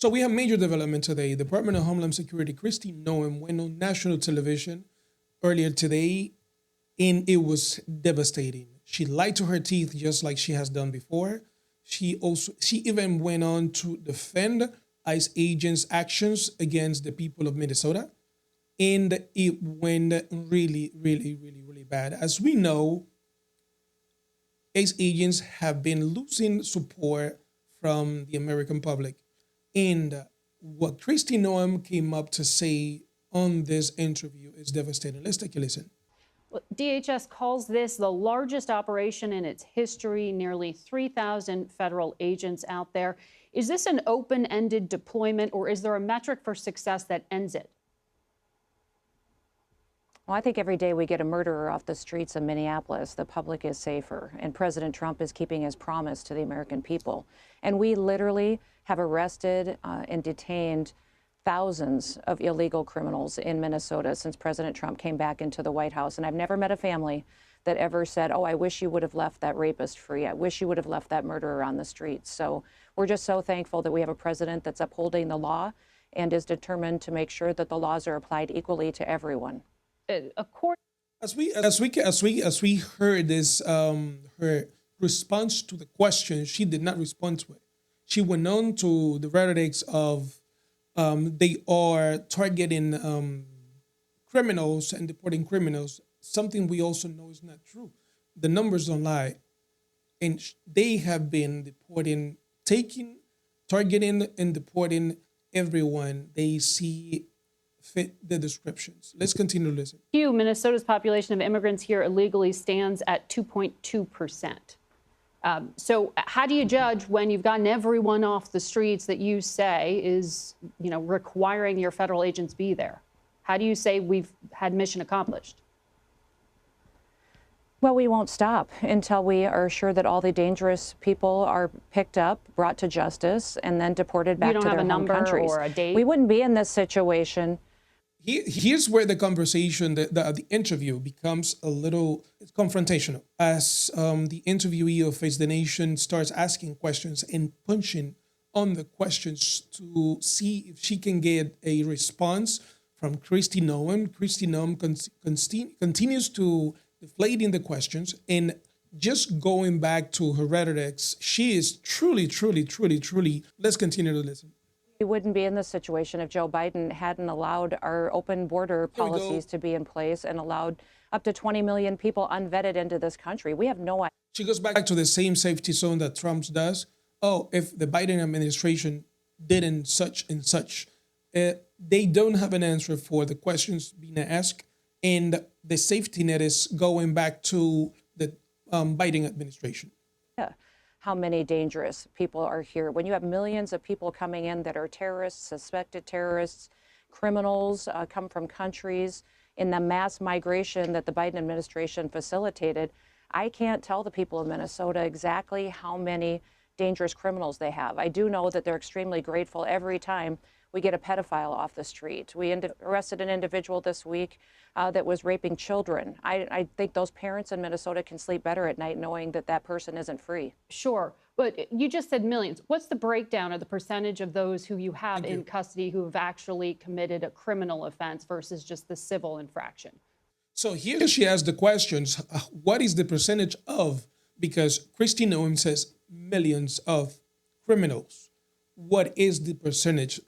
So we have major development today. Department of Homeland Security, Kristi Noem, went on national television earlier today, and it was devastating. She lied to her teeth just like she has done before. She even went on to defend ICE agents' actions against the people of Minnesota, and it went really, really, really, really bad. As we know, ICE agents have been losing support from the American public. And what Kristi Noem came up to say on this interview is devastating. Let's take a listen. Well, DHS calls this the largest operation in its history, nearly 3,000 federal agents out there. Is this an open-ended deployment, or is there a metric for success that ends it? Well, I think every day we get a murderer off the streets of Minneapolis, the public is safer, and President Trump is keeping his promise to the American people. And we literally have arrested and detained thousands of illegal criminals in Minnesota since President Trump came back into the White House. And I've never met a family that ever said, oh, I wish you would have left that rapist free. I wish you would have left that murderer on the streets. So we're just so thankful that we have a president that's upholding the law and is determined to make sure that the laws are applied equally to everyone. As we heard this, her response to the question, she did not respond to it. She went on to the rhetorics of they are targeting criminals and deporting criminals, something we also know is not true. The numbers don't lie. And they have been targeting and deporting everyone they see fit the descriptions. Let's continue to listen. Minnesota's population of immigrants here illegally stands at 2.2%. So how do you judge when you've gotten everyone off the streets that you say is, requiring your federal agents be there? How do you say we've had mission accomplished? Well, we won't stop until we are sure that all the dangerous people are picked up, brought to justice, and then deported back to their home countries. You don't have a number or a date? We wouldn't be in this situation. Here's where the conversation, the interview becomes a little confrontational. As the interviewee of Face the Nation starts asking questions and punching on the questions to see if she can get a response from Kristi Noem. Kristi Noem continues to deflating the questions and just going back to her rhetorics. She is truly, truly, truly, truly. Let's continue to listen. We wouldn't be in this situation if Joe Biden hadn't allowed our open border policies to be in place and allowed up to 20 million people unvetted into this country. We have no idea. She goes back to the same safety zone that Trump does. Oh, if the Biden administration didn't such and such, they don't have an answer for the questions being asked. And the safety net is going back to the Biden administration. Yeah. How many dangerous people are here. When you have millions of people coming in that are terrorists, suspected terrorists, criminals, come from countries in the mass migration that the Biden administration facilitated, I can't tell the people of Minnesota exactly how many dangerous criminals they have. I do know that they're extremely grateful every time we get a pedophile off the street. We arrested an individual this week that was raping children. I think those parents in Minnesota can sleep better at night knowing that that person isn't free. Sure, but you just said millions. What's the breakdown of the percentage of those who you have in custody who have actually committed a criminal offense versus just the civil infraction? So here she asks the questions, what is the percentage of, because Kristi Noem says millions of criminals. What is the percentage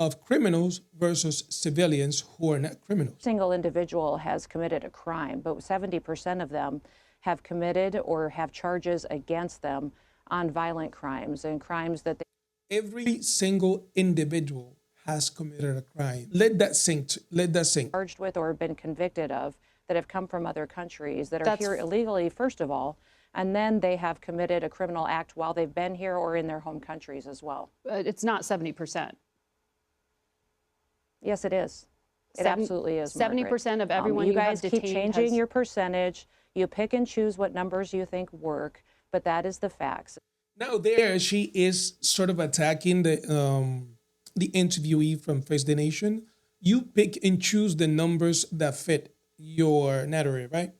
of criminals versus civilians who are not criminals? Single individual has committed a crime, but 70% of them have committed or have charges against them on violent crimes and crimes that every single individual has committed a crime. Let that sink. Charged with or been convicted of that have come from other countries that are here illegally, first of all, and then they have committed a criminal act while they've been here or in their home countries as well. It's not 70%. Yes, it is. It absolutely is. 70% of everyone you guys keep changing your percentage. You pick and choose what numbers you think work, but that is the facts. Now there she is sort of attacking the interviewee from Face the Nation. You pick and choose the numbers that fit your narrative, right?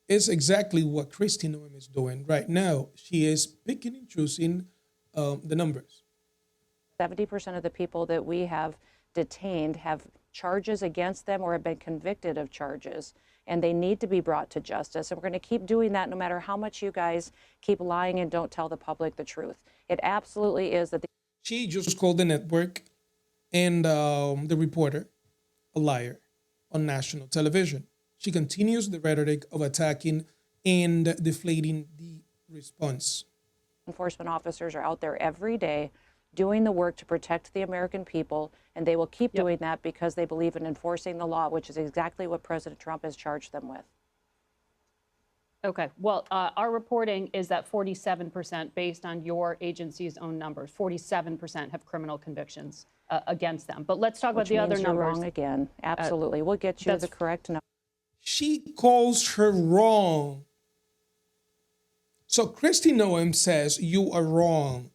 It's exactly what Kristi Noem is doing right now. She is picking and choosing the numbers. 70% of the people that we have detained have charges against them or have been convicted of charges, and they need to be brought to justice. And we're going to keep doing that no matter how much you guys keep lying and don't tell the public the truth. It absolutely is that She just called the network and the reporter a liar on national television. She continues the rhetoric of attacking and deflating the response. enforcement officers are out there every day doing the work to protect the American people, and they will keep doing that because they believe in enforcing the law, which is exactly what President Trump has charged them with. Okay. Well, our reporting is that 47%, based on your agency's own numbers, 47% have criminal convictions against them. But let's talk about the other You're numbers. wrong again. Absolutely. We'll get you the correct number. She calls her wrong. So Kristi Noem says you are wrong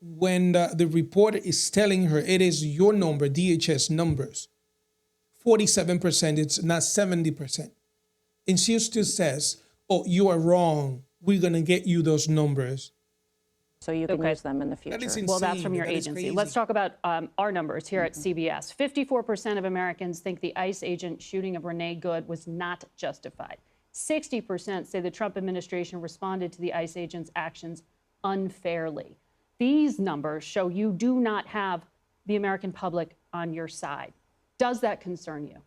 when the reporter is telling her it is your number, DHS numbers. 47%, it's not 70%. And she still says, oh, you are wrong. We're going to get you those numbers. So you can use them in the future. That is insane. Well, that's from your That is agency. crazy. Let's talk about our numbers here at CBS. 54% of Americans think the ICE agent shooting of Renee Good was not justified. 60% say the Trump administration responded to the ICE agent's actions unfairly. These numbers show you do not have the American public on your side. Does that concern you?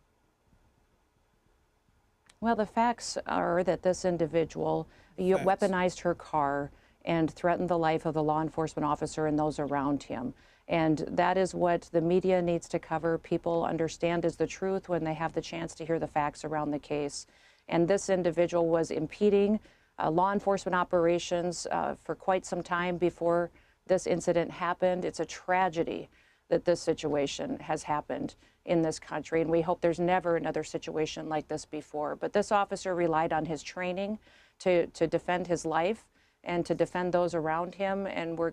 Well, the facts are that this individual weaponized her car and threatened the life of the law enforcement officer and those around him. And that is what the media needs to cover. People understand is the truth when they have the chance to hear the facts around the case. And this individual was impeding law enforcement operations for quite some time before this incident happened. It's a tragedy that this situation has happened in this country, and we hope there's never another situation like this before. But this officer relied on his training to defend his life and to defend those around him, and we're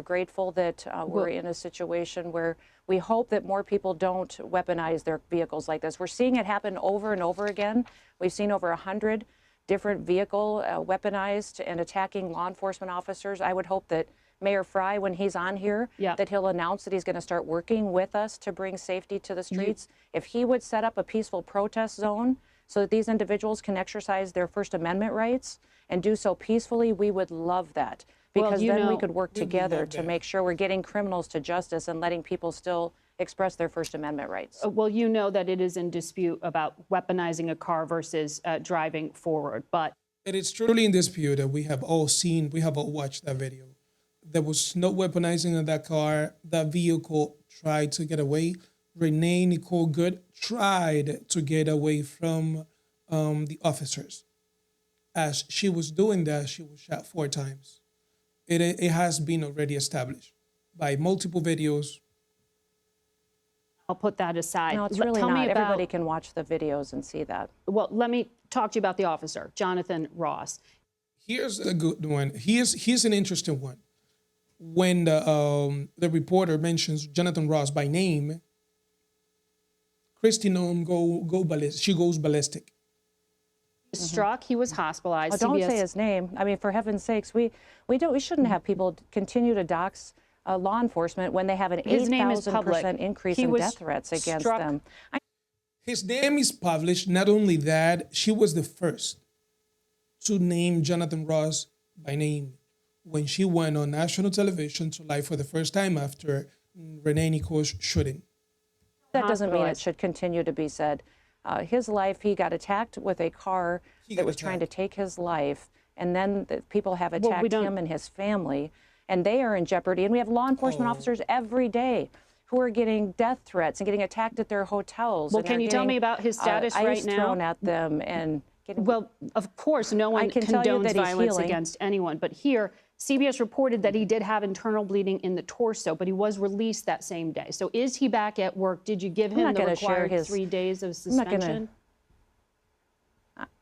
grateful that we're in a situation where we hope that more people don't weaponize their vehicles like this. We're seeing it happen over and over again. We've seen over 100 different vehicles weaponized and attacking law enforcement officers. I would hope that Mayor Fry, when he's on here, that he'll announce that he's going to start working with us to bring safety to the streets. If he would set up a peaceful protest zone so that these individuals can exercise their First Amendment rights and do so peacefully, we would love that. Because then we could work together to make sure we're getting criminals to justice and letting people still express their First Amendment rights. Well, you know that it is in dispute about weaponizing a car versus driving forward, but it is truly in dispute that we have all seen, we have all watched that video. There was no weaponizing of that car. That vehicle tried to get away. Renee Nicole Good tried to get away from the officers. As she was doing that, she was shot 4 times. It has been already established by multiple videos. I'll put that aside. No, it's really Tell not. me about, Everybody can watch the videos and see that. well, let me talk to you about the officer, Jonathan Ross. Here's a good one. Here's an interesting one. When the reporter mentions Jonathan Ross by name, Kristi Noem she goes ballistic. Struck, he was hospitalized. Don't CBS say his name. I mean, for heaven's sakes, we shouldn't have people continue to dox law enforcement when they have an 8,000% increase in death threats against them. His name is published. Not only that, she was the first to name Jonathan Ross by name when she went on national television to lie for the first time after Renee Nicole's shooting. That doesn't mean it should continue to be said. His life, he got attacked with a car that was trying to take his life, and then the people have attacked him and his family, and they are in jeopardy. And we have law enforcement officers every day who are getting death threats and getting attacked at their hotels. Well, can you tell me about his status right now? Thrown at them and getting. Well, of course, no one condones violence against anyone, but here, CBS reported that he did have internal bleeding in the torso, but he was released that same day. So is he back at work? Did you give him the required 3 days of suspension?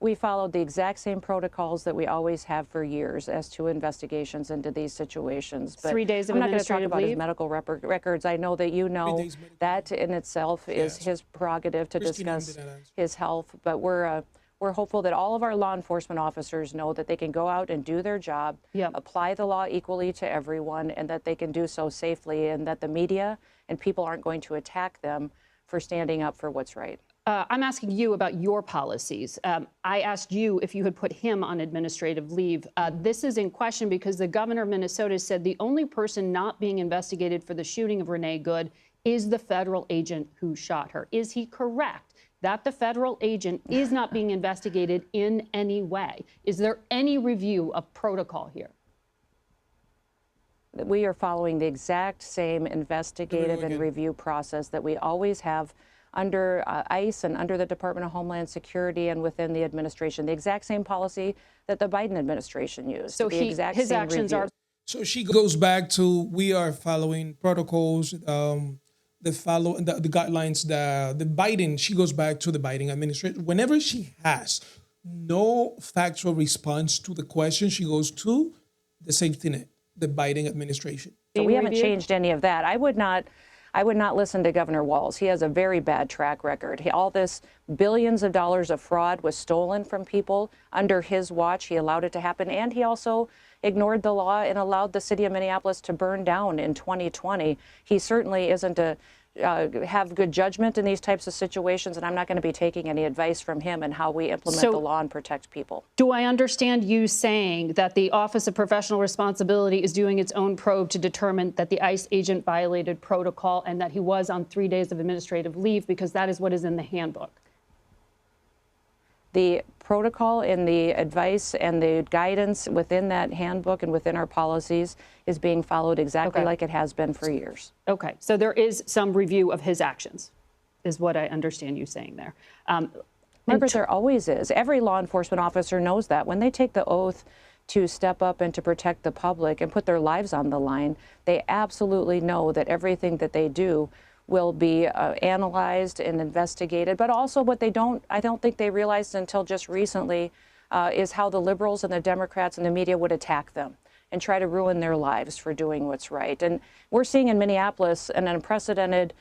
We followed the exact same protocols that we always have for years as to investigations into these situations. But 3 days of I'm not going to talk administrative about his leave? medical records. I know that you know that in itself is his prerogative to discuss his health. But we're We're hopeful that all of our law enforcement officers know that they can go out and do their job, Yep. apply the law equally to everyone, and that they can do so safely, and that the media and people aren't going to attack them for standing up for what's right. I'm asking you about your policies. I asked you if you had put him on administrative leave. This is in question because the governor of Minnesota said the only person not being investigated for the shooting of Renee Good is the federal agent who shot her. Is he correct that the federal agent is not being investigated in any way? Is there any review of protocol here? We are following the exact same investigative and review process that we always have under ICE and under the Department of Homeland Security and within the administration. The exact same policy that the Biden administration used. So his actions are. So she goes back to, we are following protocols, the guidelines, the Biden, she goes back to the Biden administration. Whenever she has no factual response to the question, she goes to the safety net, the Biden administration. So we haven't changed any of that. I would not listen to Governor Walz. He has a very bad track record. All this billions of dollars of fraud was stolen from people under his watch. He allowed it to happen. And he also ignored the law and allowed the city of Minneapolis to burn down in 2020. He certainly isn't have good judgment in these types of situations, and I'm not going to be taking any advice from him on how we implement the law and protect people. Do I understand you saying that the Office of Professional Responsibility is doing its own probe to determine that the ICE agent violated protocol and that he was on 3 days of administrative leave, because that is what is in the handbook? The protocol and the advice and the guidance within that handbook and within our policies is being followed exactly like it has been for years. Okay, so there is some review of his actions, is what I understand you saying there. Margaret, there always is. Every law enforcement officer knows that. When they take the oath to step up and to protect the public and put their lives on the line, they absolutely know that everything that they do will be analyzed and investigated. But also what I don't think they realized until just recently is how the liberals and the Democrats and the media would attack them and try to ruin their lives for doing what's right. And we're seeing in Minneapolis an unprecedented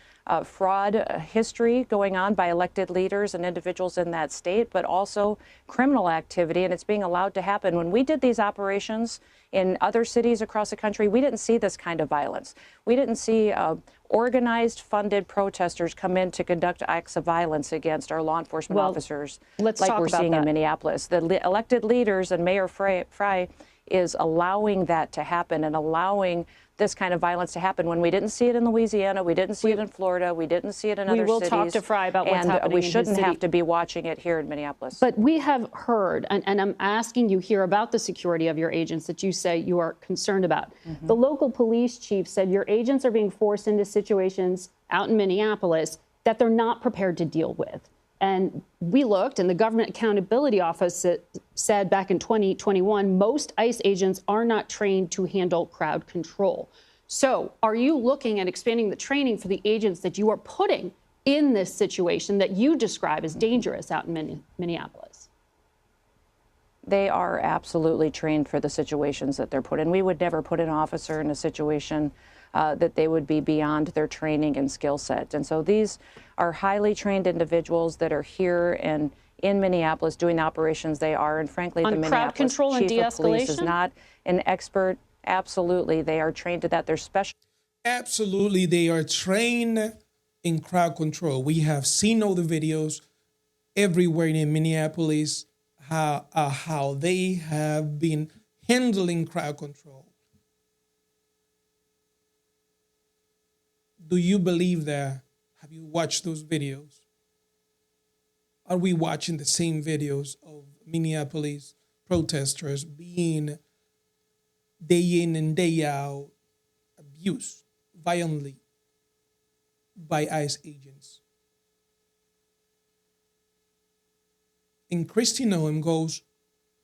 fraud history going on by elected leaders and individuals in that state, but also criminal activity, and it's being allowed to happen. When we did these operations in other cities across the country, we didn't see this kind of violence. We didn't see organized, funded protesters come in to conduct acts of violence against our law enforcement officers like we're seeing in Minneapolis. The elected leaders and Mayor Frey is allowing that to happen and allowing this kind of violence to happen when we didn't see it in Louisiana, we didn't see it in Florida, we didn't see it in other cities. We will talk to Frey about what's happening in his city. And we shouldn't have to be watching it here in Minneapolis. But we have heard, and I'm asking you here about the security of your agents that you say you are concerned about. The local police chief said your agents are being forced into situations out in Minneapolis that they're not prepared to deal with. And we looked, and the Government Accountability Office said back in 2021, most ICE agents are not trained to handle crowd control. So are you looking at expanding the training for the agents that you are putting in this situation that you describe as dangerous out in Minneapolis? They are absolutely trained for the situations that they're put in. We would never put an officer in a situation that they would be beyond their training and skill set. And so these are highly trained individuals that are here and in Minneapolis doing the operations they are. And frankly, the Minneapolis Chief of Police is not an expert. Absolutely, they are trained to that. They're special. Absolutely, they are trained in crowd control. We have seen all the videos everywhere in Minneapolis, how they have been handling crowd control. Do you believe that? Have you watched those videos? Are we watching the same videos of Minneapolis protesters being day in and day out abused violently by ICE agents? And Kristi Noem goes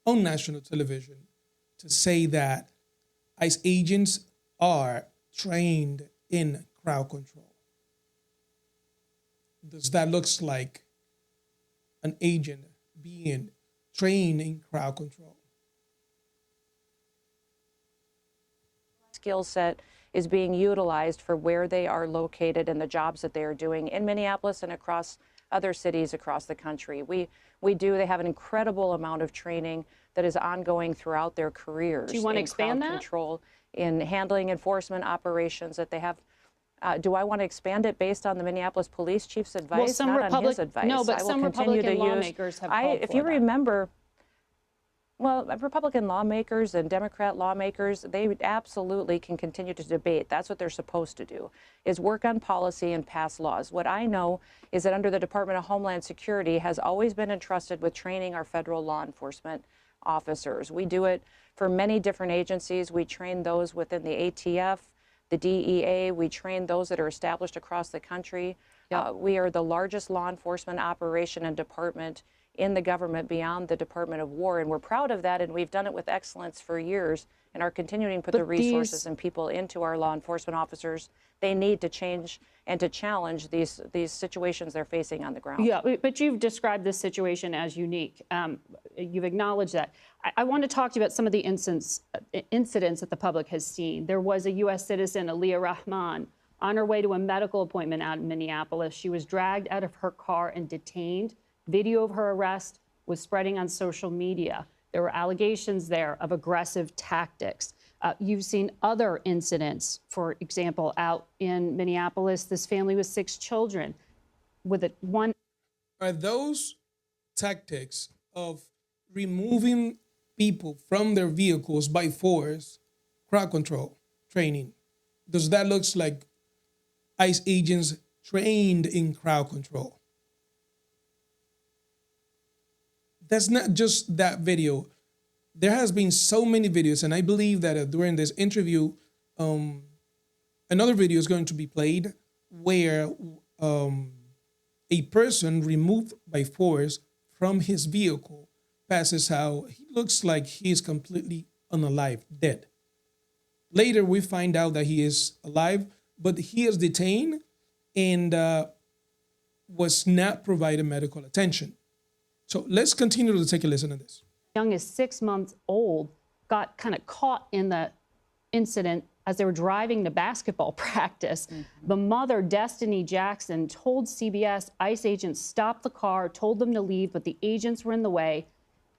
on national television to say that ICE agents are trained in crowd control. Does that look like an agent being trained in crowd control? Skill set is being utilized for where they are located and the jobs that they are doing in Minneapolis and across other cities across the country. They have an incredible amount of training that is ongoing throughout their careers. Do you want to in expand crowd that? control, in handling enforcement operations that they have. Do I want to expand it based on the Minneapolis police chief's advice? Well, some Not on his advice. No, but I will some continue Republican to use, lawmakers have called if for you that. remember, well, Republican lawmakers and Democrat lawmakers, they absolutely can continue to debate. That's what they're supposed to do, is work on policy and pass laws. What I know is that under the Department of Homeland Security has always been entrusted with training our federal law enforcement officers. We do it for many different agencies. We train those within the ATF, the DEA. We train those that are established across the country. Yep. We are the largest law enforcement operation and department in the government beyond the Department of War, and we're proud of that, and we've done it with excellence for years and are continuing to put the resources and people into our law enforcement officers. They need to change and to challenge these situations they're facing on the ground. Yeah, but you've described this situation as unique. You've acknowledged that. I want to talk to you about some of the incidents that the public has seen. There was a U.S. citizen, Aliyah Rahman, on her way to a medical appointment out in Minneapolis. She was dragged out of her car and detained. Video of her arrest was spreading on social media. There were allegations there of aggressive tactics. You've seen other incidents, for example, out in Minneapolis, this family with 6 children with one. Are those tactics of removing people from their vehicles by force crowd control training? Does that look like ICE agents trained in crowd control? That's not just that video. There has been so many videos, and I believe that during this interview, another video is going to be played where a person removed by force from his vehicle passes out. He looks like he is completely unalive, dead. Later, we find out that he is alive, but he is detained and was not provided medical attention. So let's continue to take a listen to this. Young as 6 months old got kind of caught in the incident as they were driving to basketball practice. Mm-hmm. The mother, Destiny Jackson, told CBS ICE agents stopped the car, told them to leave, but the agents were in the way,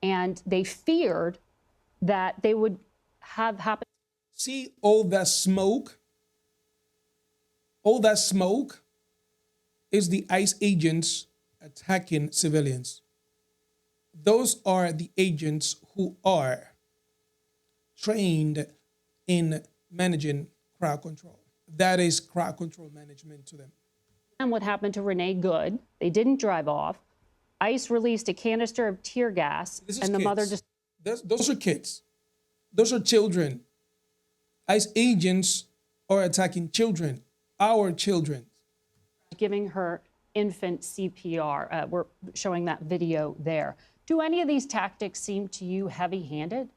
and they feared that they would have happened. See all that smoke? All that smoke is the ICE agents attacking civilians. Those are the agents who are trained in managing crowd control. That is crowd control management to them. And what happened to Renee Good? They didn't drive off. ICE released a canister of tear gas, and the mother just... Those are kids. Those are children. ICE agents are attacking children, our children. Giving her infant CPR. We're showing that video there. Do any of these tactics seem to you heavy-handed?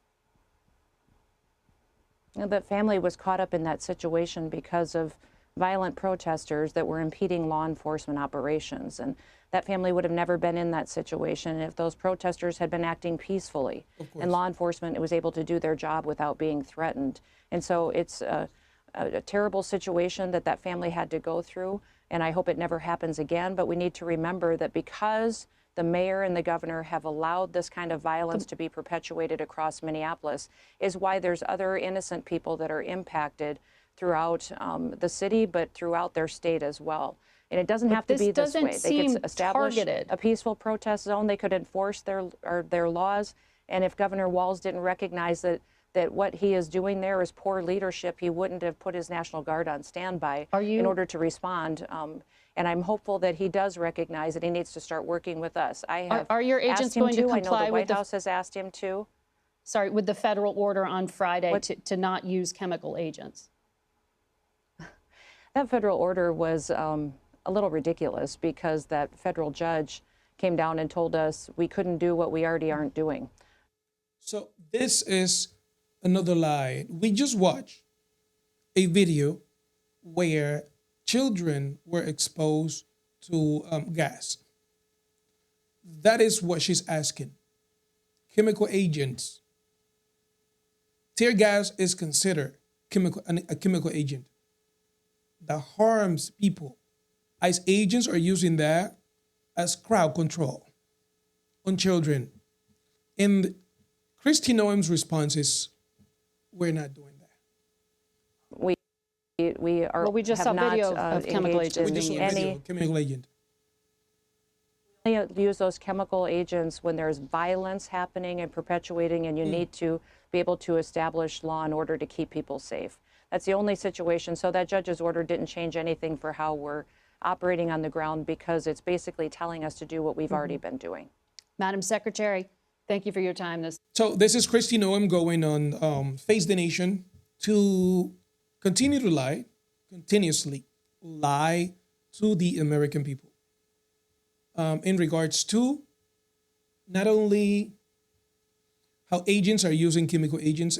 That family was caught up in that situation because of violent protesters that were impeding law enforcement operations. And that family would have never been in that situation if those protesters had been acting peacefully. And law enforcement was able to do their job without being threatened. And so it's a terrible situation that family had to go through. And I hope it never happens again. But we need to remember that because the mayor and the governor have allowed this kind of violence to be perpetuated across Minneapolis is why there's other innocent people that are impacted throughout the city, but throughout their state as well. And it doesn't have to be this way. They could establish a peaceful protest zone. They could enforce their laws. And if Governor Walz didn't recognize that what he is doing there is poor leadership, he wouldn't have put his National Guard on standby in order to respond. And I'm hopeful that he does recognize that he needs to start working with us. Are your agents going to comply I know the with White House has asked him to. Sorry, with the federal order on Friday to not use chemical agents? That federal order was a little ridiculous because that federal judge came down and told us we couldn't do what we already aren't doing. So this is another lie. We just watched a video where children were exposed to gas. That is what she's asking. Chemical agents. Tear gas is considered a chemical agent that harms people. ICE agents are using that as crowd control on children. And Kristi Noem's response is, we're not doing that. We are. Well, we just saw have not, video of chemical engaged agents in We just saw being a used. video of chemical agent. Use those chemical agents when there's violence happening and perpetuating, and you need to be able to establish law and order to keep people safe. That's the only situation. So that judge's order didn't change anything for how we're operating on the ground, because it's basically telling us to do what we've already been doing. Madam Secretary, thank you for your time. So this is Kristi Noem going on Face the Nation to continue to lie, continuously lie to the American people in regards to not only how agents are using chemical agents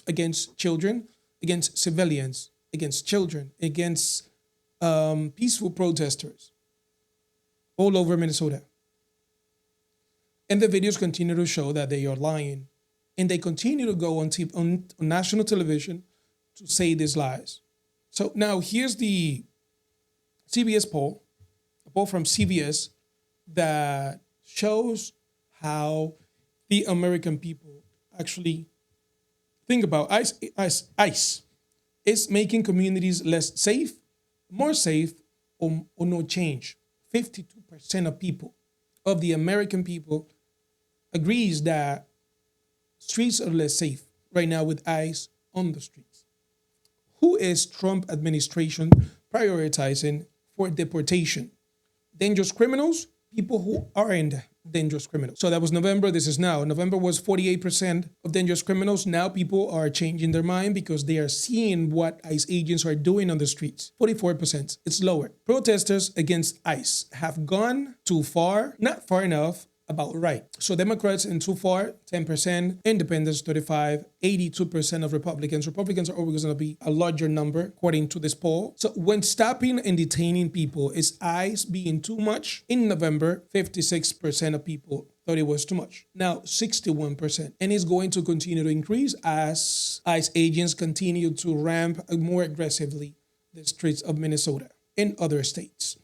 against children, against civilians, against children, against peaceful protesters all over Minnesota. And the videos continue to show that they are lying. And they continue to go on national television to say these lies. So now here's the CBS poll, a poll from CBS that shows how the American people actually think about ICE is making communities less safe, more safe, or no change. 52% of the American people agrees that streets are less safe right now with ICE on the streets. Who is Trump administration prioritizing for deportation? Dangerous criminals, people who aren't dangerous criminals. So that was November, this is now. November was 48% of dangerous criminals. Now people are changing their mind because they are seeing what ICE agents are doing on the streets. 44%, it's lower. Protesters against ICE have gone too far, not far enough, about right. So Democrats in too far, 10%, independents, 35%, 82% of Republicans. Republicans are always going to be a larger number, according to this poll. So when stopping and detaining people, is ICE being too much? In November, 56% of people thought it was too much. Now, 61%. And it's going to continue to increase as ICE agents continue to ramp more aggressively the streets of Minnesota and other states.